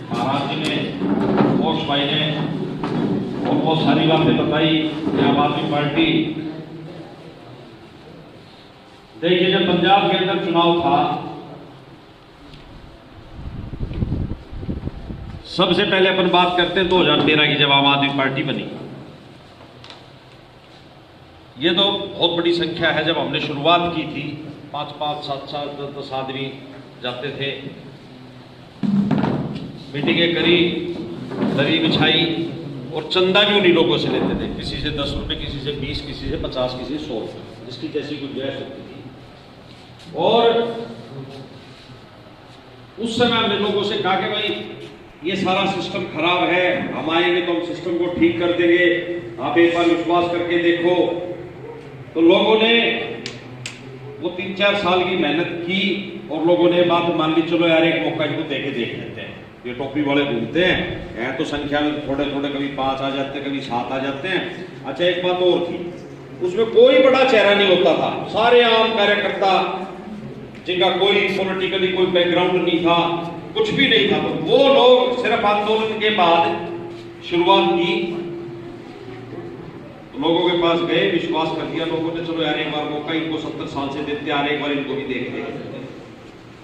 महाराज जी ने, मोक्ष भाई ने और बहुत सारी बातें बताई कि आम आदमी पार्टी, देखिए जब पंजाब के अंदर चुनाव था, सबसे पहले अपन बात करते हैं 2013 की, जब आम आदमी पार्टी बनी। ये तो बहुत बड़ी संख्या है। जब हमने शुरुआत की थी 5-5, 7-7, 10-10 आदमी जाते थे, मीटिंगें करी, दरी बिछाई और चंदा भी उन्हीं लोगों से लेते थे। किसी से 10 रुपए, किसी से 20, किसी से 50, किसी से 100 रुपये, जिसकी जैसी गुंजाइश होती थी। और उस समय हमने लोगों से कहा कि भाई ये सारा सिस्टम खराब है, हम आएंगे तो हम सिस्टम को ठीक कर देंगे, आप एक बार विश्वास करके देखो। तो लोगों ने वो 3-4 साल की मेहनत की और लोगों ने बात मान ली, चलो यार एक मौका इनको देके देख लेते हैं। ये टोपी वाले घूमते हैं तो संख्या में थोड़े थोड़े, कभी 5 आ जाते हैं, कभी 7 आ जाते हैं। अच्छा, एक बात और थी, उसमें कोई बड़ा चेहरा नहीं होता था, सारे आम कार्यकर्ता जिनका कोई पॉलिटिकली कोई बैकग्राउंड नहीं था, कुछ भी नहीं था। तो वो लोग सिर्फ आंदोलन के बाद शुरुआत की, लोगों के पास गए, विश्वास कर दिया लोगों ने, चलो यार एक बार मौका इनको 70 साल से देते आ रहे, एक बार इनको भी देखते हैं।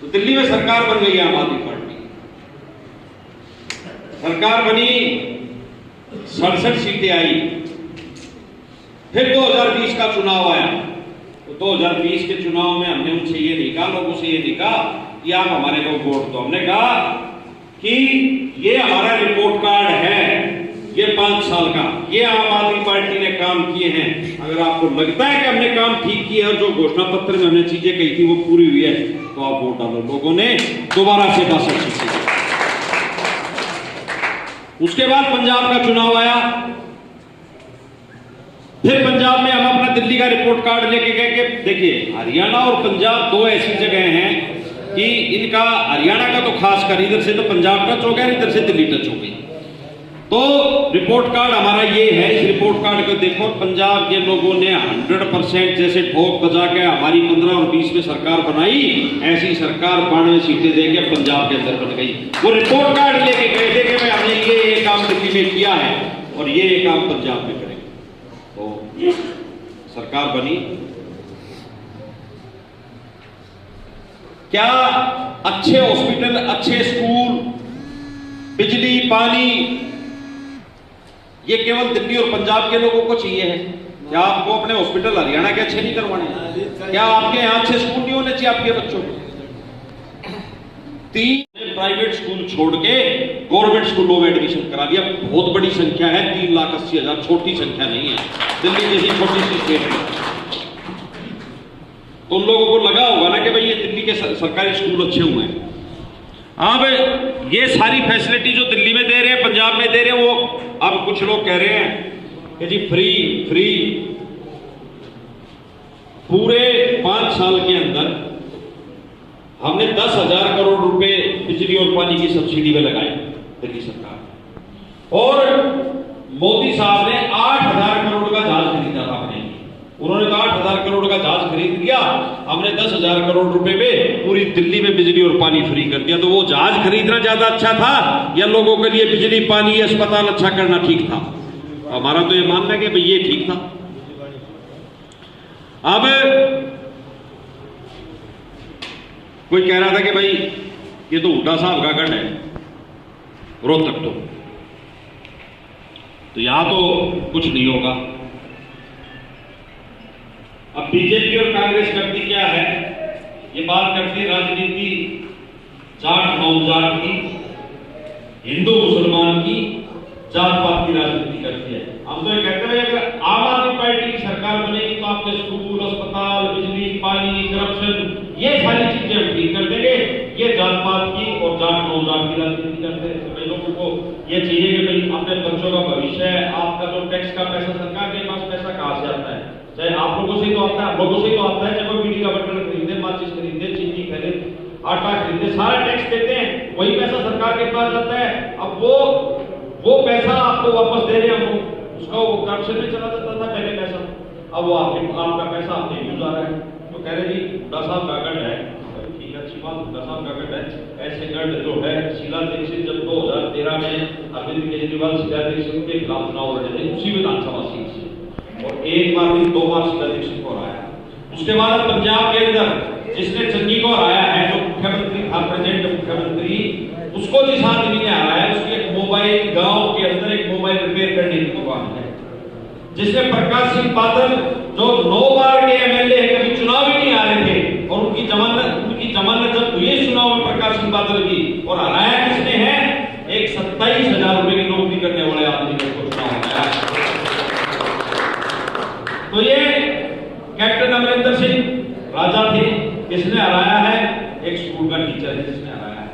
तो दिल्ली में सरकार बन गई आम आदमी पार्टी, सरकार बनी, 67 सीटें आई। फिर 2020 का चुनाव आया, तो 2020 के चुनाव में हमने उनसे ये नहीं कहा, लोगों से ये नहीं कहा कि आप हमारे को वोट दो। हमने कहा कि ये हमारा रिपोर्ट कार्ड है, ये 5 साल का, ये आम आदमी पार्टी ने काम किए हैं। अगर आपको लगता है कि हमने काम ठीक किया और जो घोषणा पत्र में हमने चीजें कही थी वो पूरी हुई है, तो आप वोट डालो। लोगों ने दोबारा से 62 सीटें। उसके बाद पंजाब का चुनाव आया, फिर पंजाब में हम अपना दिल्ली का रिपोर्ट कार्ड लेके गए कि देखिए हरियाणा और पंजाब 2 ऐसी जगह हैं कि इनका, हरियाणा का तो खास कर, इधर से तो पंजाब टच हो गया, इधर से दिल्ली टच हो गई। तो रिपोर्ट कार्ड हमारा ये है, इस रिपोर्ट कार्ड को देखो, पंजाब के लोगों ने 100% जैसे ठोक बजा के हमारी 15 और 20 में सरकार बनाई, ऐसी सरकार 92 सीटें देके पंजाब के अंदर बन गई। वो रिपोर्ट कार्ड लेके गए थे कि भाई हमने ये काम दिल्ली में किया है और ये काम पंजाब में करेंगे। तो सरकार बनी। क्या अच्छे हॉस्पिटल, अच्छे स्कूल, बिजली, पानी, ये केवल दिल्ली और पंजाब के लोगों को चाहिए है? क्या आपको अपने हॉस्पिटल हरियाणा के अच्छे नहीं करवाने? क्या आपके यहाँ अच्छे स्कूल नहीं होने चाहिए आपके बच्चों को? 3 प्राइवेट स्कूल छोड़ के गवर्नमेंट स्कूलों में एडमिशन करा दिया। बहुत बड़ी संख्या है, 3,80,000, छोटी संख्या नहीं है दिल्ली जैसी छोटी सी स्टेट में। तो उन लोगों को लगा होगा ना कि भाई ये दिल्ली के सरकारी स्कूल अच्छे हुए हैं। अब ये सारी फैसिलिटी जो दिल्ली में दे रहे हैं, पंजाब में दे रहे हैं, वो अब कुछ लोग कह रहे हैं कि जी फ्री पूरे 5 साल के अंदर हमने 10,000 करोड़ रुपए बिजली और पानी की सब्सिडी में लगाए दिल्ली सरकार। और मोदी साहब ने 8,000 करोड़ का जहाज खरीदा था अपने, उन्होंने तो 8,000 करोड़ का जहाज खरीद लिया, हमने 10,000 करोड़ रुपए में पूरी दिल्ली में बिजली और पानी फ्री कर दिया। तो वो जहाज खरीदना ज्यादा अच्छा था या लोगों के लिए बिजली, पानी, अस्पताल अच्छा करना ठीक था? हमारा तो ये मानना है कि भाई ये ठीक था। अब कोई कह रहा था कि भाई ये तो हुड्डा साहब का गढ़ है रोहतक, तो यहां तो कुछ नहीं होगा। अब बीजेपी और कांग्रेस करती क्या है, ये बात करती राजनीति जाट नौजाट की, हिंदू मुसलमान की, जात पात की राजनीति करती है। हम तो ये कहते हैं अगर आम आदमी पार्टी की सरकार बनेगी तो आपके स्कूल, अस्पताल, बिजली, पानी, करप्शन, ये सारी चीजें हम ठीक कर देंगे। ये जात पात की और जाट नौजाट की राजनीति करते हैं। तो लोगों को ये चाहिए कि भाई अपने बच्चों का भविष्य है, आपका जो टैक्स का पैसा, सरकार के पास पैसा कहां से आता है? चाहे आप लोगों से ही तो आता है, लोगों से ही तो आता है। जब वो बीड़ी का बर्तन खरीदे, माचिस खरीदे, चीनी खरीदे, आटा खरीदे, सारा टैक्स देते हैं, वही पैसा सरकार के पास जाता है। अब वो पैसा आपको वापस दे रहे हैं, उसका वो करप्शन में चला जाता था पहले पैसा, अब वो आपका पैसा आपने यूज आ रहा है। तो कह रहे जी हुड्डा साहब का गढ़ है, ठीक है, अच्छी बात, हुड्डा साहब का गढ़ है। ऐसे गढ़ जो है शीला दीक्षित जब 2000 2013 में अरविंद केजरीवाल शीलादीक्षित सिंह के खिलाफ चुनाव लड़े थे उसी विधानसभा सीट से, और एक बार नहीं 2 बार शीलादीक्षित सिंह को हराया। उसके बाद पंजाब के अंदर जिसने चन्नी को हराया है, जो मुख्यमंत्री था, प्रेजेंट मुख्यमंत्री, उसको जिस आदमी ने हराया, उसकी एक मोबाइल, गांव के अंदर एक मोबाइल रिपेयर करने की दुकान है। जिसने प्रकाश सिंह बादल, जो 9 बार के एमएलए है, कभी चुनाव ही नहीं हारे थे, और उनकी जमानत जब हुई चुनाव में प्रकाश सिंह बादल की, और हराया किसने है? एक 27,000 रुपए की नौकरी करने वाले आदमी को चुनाव हराया। तो ये कैप्टन अमरिंदर सिंह राजा थे, किसने हराया है? एक स्कूल का टीचर है जिसने हराया है।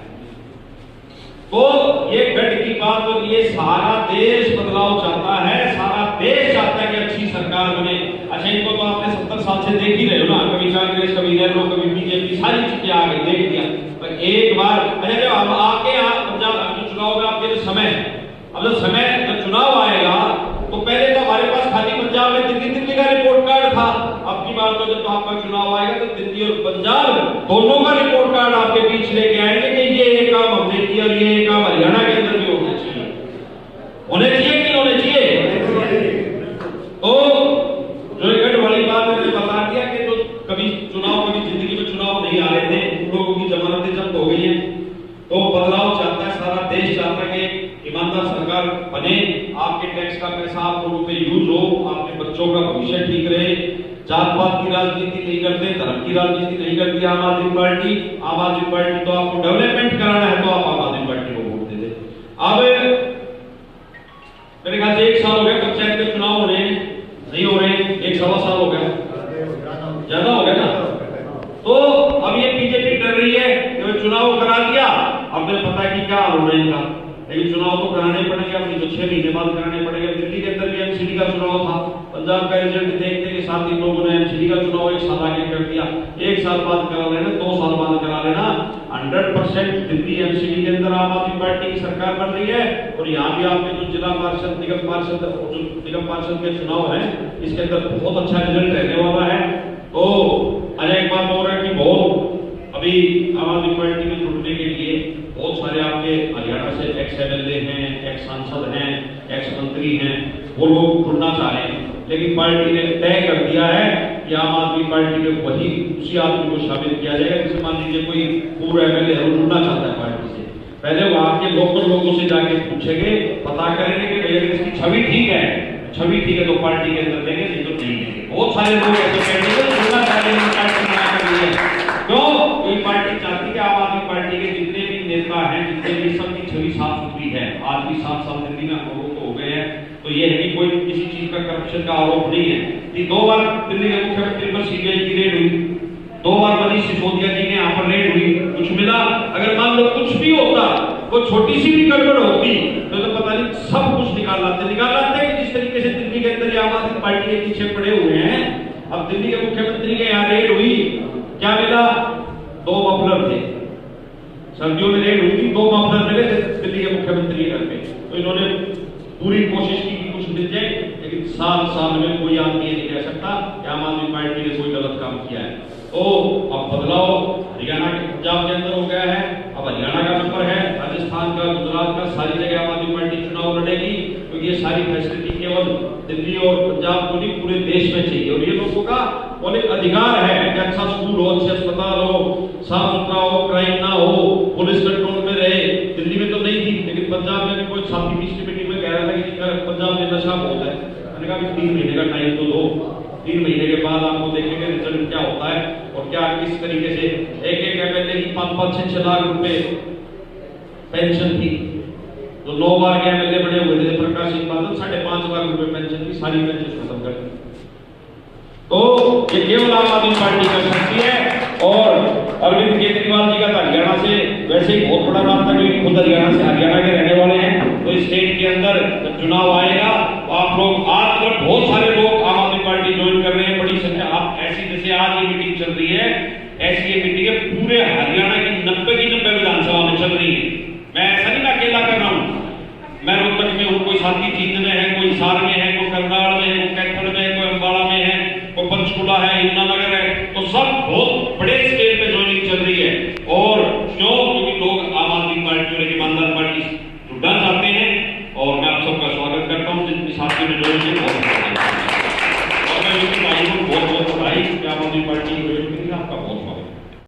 तो ये गढ़ की बात, और ये सारा देश बदलाव चाहता है, सारा देश चाहता है कि अच्छी सरकार बने। अच्छा, इनको तो आपने 70 साल से देख ही रहे हो ना, कभी कांग्रेस, कभी नेहरू, कभी बीजेपी, सारी चीजें आ गई, देख लिया। पर एक बार अच्छा, जब हम आके पंजाब चुनाव में आपके समय, अब जब चुनाव आएगा तो पहले तो हमारे पास खाली पंजाब में दिल्ली का रिपोर्ट कार्ड था। अब की बात तो जब आपका चुनाव आएगा तो दिल्ली और पंजाब दोनों का रिपोर्ट कार्ड आपके बीच लेके आएंगे कि ये काम हमने किया और ये काम हरियाणा के अंदर भी होना चाहिए कि नहीं होने चाहिए। तो जो गढ़ वाली बात मैंने बता दिया कि तो कभी जिंदगी में चुनाव नहीं आ रहे थे, उन लोगों की जमानतें जब्त हो गई हैं। तो बदलाव चाहता है, सारा देश चाहता है कि ईमानदार सरकार बने, आपके टैक्स का पैसा आप लोगों पे यूज हो, आपके बच्चों का भविष्य ठीक रहे। जात पात की राजनीति नहीं करते, धर्म की राजनीति नहीं करती आम आदमी पार्टी। आम आदमी पार्टी तो आपको डेवलपमेंट कराना है तो आप आम आदमी पार्टी को वोट दे दे। अब मेरे ख्याल से 1 साल हो गया पंचायत के चुनाव होने, नहीं हो रहे, 1-1.25 साल हो गया, ज्यादा हो गया ना। तो अब ये बीजेपी डर रही है कि चुनाव करा दिया, अब मुझे पता है कि क्या हो रहा है इनका, लेकिन चुनाव तो कराने पड़ेंगे, अपनी तो 6 महीने बाद कराने पड़ेंगे। दिल्ली के अंदर भी एमसीडी का चुनाव था, पंजाब का रिजल्ट देखते के साथ ही लोगों ने एमसीडी का चुनाव 1 साल आगे कर दिया। 1 साल बाद करा लेना, 2 साल बाद करा लेना। 100% दिल्ली एमसीडी के अंदर आम आदमी पार्टी की सरकार बन रही है। और यहाँ भी आपके जो जिला पार्षद, निगम पार्षद के चुनाव है, इसके अंदर बहुत अच्छा रिजल्ट रहने वाला है। तो आज एक बात हो रहा है कि बहुत अभी आम आदमी पार्टी में जुड़ने के लिए बहुत सारे आपके हरियाणा से एक्स एमएलए हैं, एक्स सांसद हैं, एक्स मंत्री हैं, वो लोग जुड़ना चाह रहे हैं, लेकिन पार्टी ने तय कर दिया है कि आम आदमी पार्टी में वही उसी आदमी को शामिल किया जाएगा। जैसे मान लीजिए कोई पूर्व एमएलए है, वो जुड़ना चाहता है पार्टी से, पहले वहां के लोकल लोगों से जाके पूछेंगे, पता करेंगे कि भैया इसकी छवि ठीक है तो पार्टी के अंदर देंगे, नहीं तो नहीं देंगे। बहुत सारे लोग ऐसे कहते हैं जुड़ना चाहते हैं, पार्टी बना कर लिए। क्यों? कोई पार्टी चाहती है आम आदमी पार्टी के जितने भी नेता हैं, जितने भी सबकी छवि साफ सुथरी है। आज भी 7 साल दिल्ली में हम लोग हो गए हैं, तो ये है कि कोई किसी चीज का करप्शन का आरोप नहीं है। 2 बार दिल्ली के मुख्यमंत्री पर सीबीआई की रेड हुई, 2 बार मनीष सिसोदिया जी के यहाँ पर रेड हुई, कुछ मिला? अगर मान लो कुछ भी होता, कोई छोटी सी भी गड़बड़ होती तो पता नहीं सब कुछ निकाल लाते कि जिस तरीके से दिल्ली के अंदर आम आदमी पार्टी के पीछे पड़े हुए हैं। अब दिल्ली के मुख्यमंत्री के यहाँ रेड हुई, क्या मिला? 2 मफलर थे, सर्दियों में रेड हुई थी, 2 मफलर मिले थे दिल्ली के मुख्यमंत्री के घर पे। तो इन्होंने पूरी कोशिश की कि कुछ मिल जाए, लेकिन साल में कोई आदमी ये नहीं कह सकता कि आम आदमी पार्टी ने कोई गलत काम किया है। तो अब बदलाव हरियाणा के, पंजाब के अंदर हो गया है, अब हरियाणा का नंबर है, राजस्थान का, गुजरात का, सारी जगह आम आदमी पार्टी चुनाव लड़ेगी। तो ये सारी फैसिलिटी केवल दिल्ली और पंजाब को नहीं, पूरे देश में चाहिए। और ये लोगों का मौलिक अधिकार है कि अच्छा स्कूल हो, अच्छे अस्पताल हो, साफ सुथरा हो, क्राइम ना हो, पुलिस कंट्रोल में रहे। दिल्ली में तो नहीं थी, लेकिन पंजाब में भी कोई साथी पिछली मीटिंग में कह रहा था कि पंजाब में नशा बहुत है। मैंने कहा 3 महीने का टाइम तो दो, 3 महीने के बाद आपको देखेंगे रिजल्ट क्या होता है और क्या किस तरीके से एक एमएलए की 5-6 लाख रुपए पेंशन थी। तो 9 बार के एमएलए बने हुए थे प्रकाश सिंह बादल, 5.5 लाख रुपए पेंशन की, सारी पेंशन खत्म कर दी। तो ये केवल आम आदमी पार्टी कर सकती है। और अरविंद केजरीवाल जी का हरियाणा से वैसे ही बहुत बड़ा नाम था, क्योंकि खुद हरियाणा के रहने वाले हैं। तो स्टेट के अंदर जब चुनाव आएगा तो आप लोग, आज तक बहुत सारे लोग आम आदमी पार्टी ज्वाइन कर रहे हैं, बड़ी संख्या। आप ऐसी जैसे आज ये मीटिंग चल रही है, ऐसी ये मीटिंग पूरे हरियाणा की 90 की 90 विधानसभा में चल रही है। मैं ऐसा नहीं मैं अकेला कर रहा हूँ, मैं रोहतक में हूँ, कोई साथी जींद में है, कोई हिसार में है, कोई करनाल में है, कोई कैथल में है, कोई अम्बाला में है, कोई पंचकुला है, यमुनानगर है। तो सब बहुत बड़े स्केल पे ज्वाइनिंग चल रही है। और क्यों? क्योंकि लोग आम आदमी पार्टी और ईमानदार पार्टी जुड़ना वैश्विक आयोगों